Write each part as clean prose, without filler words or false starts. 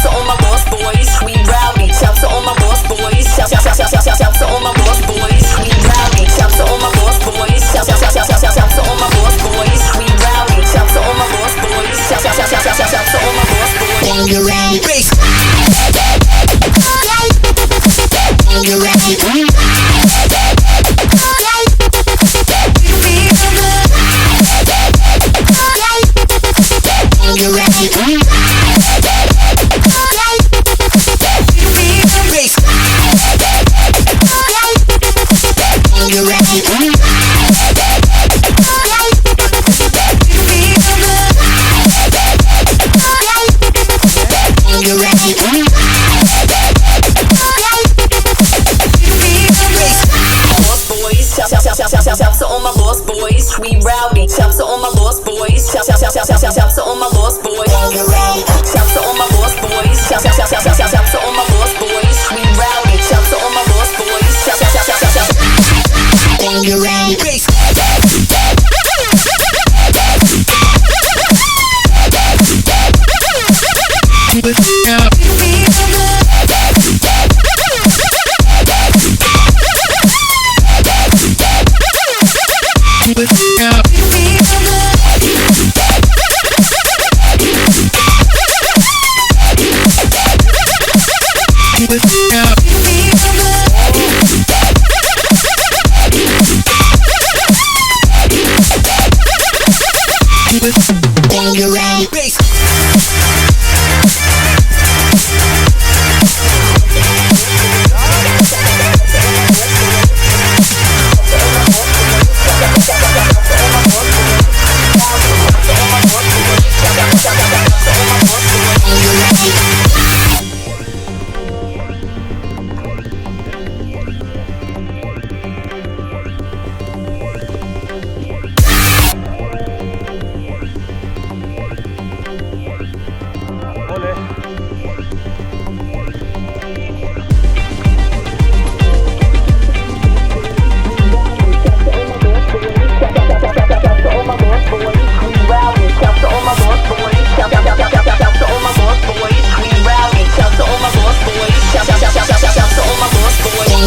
to all my lost boys, we rowdy. Shout to all my lost boys. Shout to all my lost boys, we rowdy. Shout to all my lost boys. Shout to all my lost boys, we rowdy. Shout to all my lost boys. Shout to all my lost boys. When you're ready, bass. When you're ready, when you're ready, bass. When you're ready, you're ready, lost boys, shout to all my lost boys, we rowdy. Shout to all my lost boys, shout to all my lost boys. Shout to all my lost boys, shout to all my lost boys, we rowdy. Shout to all my lost boys, when you're ready, bass. Keep it up. Keep it up. Keep it up. Keep it when you're ready, bass.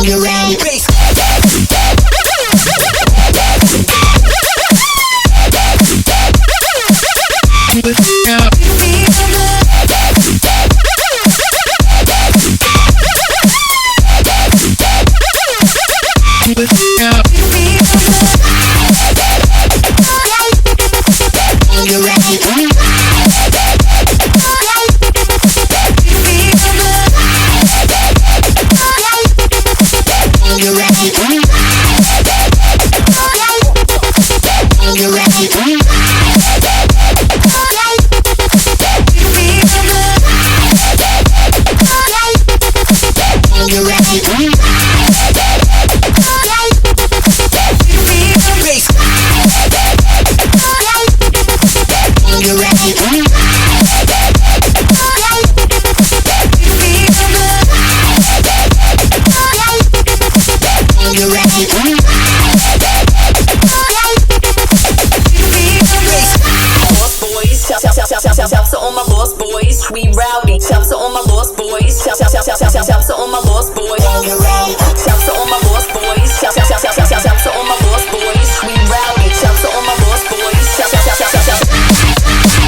You're ready, bass. Keep it up. Keep it up. You're ready. You're ready, you're ready, you're ready, bass. You're ready, you're ready, lost boys, shout to all my lost boys, we rowdy. Shout to all my lost boys, shout to all my lost boys. Shout to all my lost boys, shout to all my lost boys, we rowdy. Shout to all my lost boys,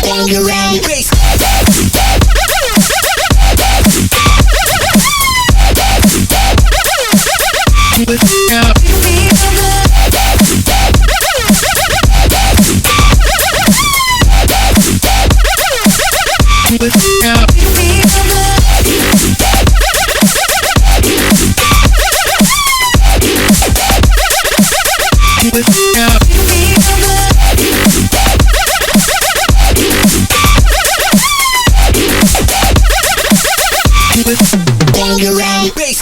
when you're ready, bass. Keep it up. Keep it up. Keep it up. Keep it when you're ready, bass.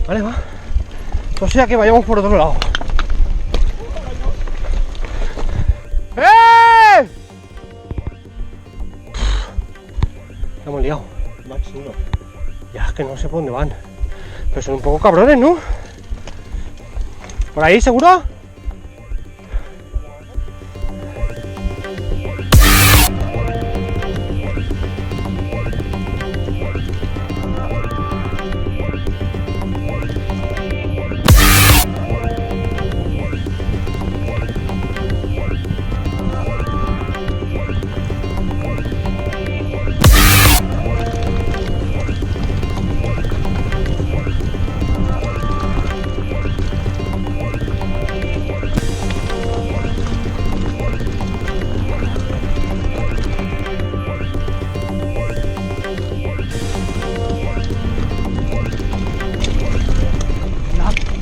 Vale, va. O sea que vayamos por otro lado. ¡Eh! La hemos liado. Max 1. Ya, es que no sé por dónde van. Pero son un poco cabrones, ¿no? ¿Por ahí, seguro?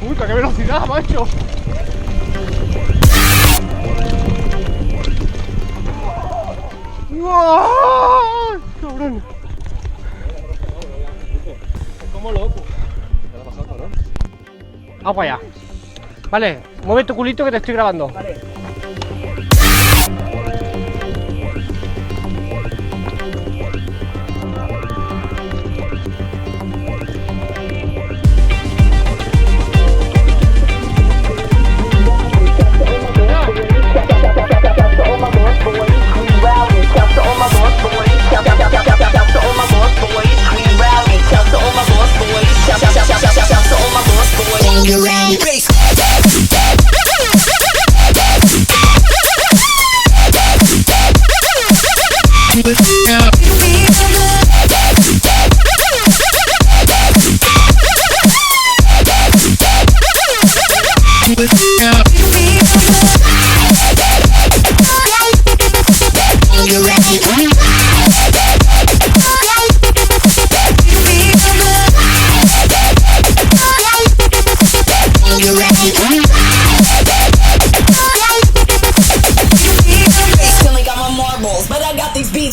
¡Puta, qué velocidad, macho! ¡Wow! ¡Cabrón! Como loco. Ya lo ha pasado, ¿no? Agua ya. Vale, mueve tu culito que te estoy grabando. Vale.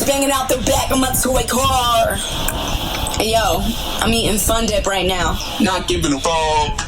Banging out the back of my toy car. Hey yo, I'm eating Fun Dip right now. Not giving a fuck.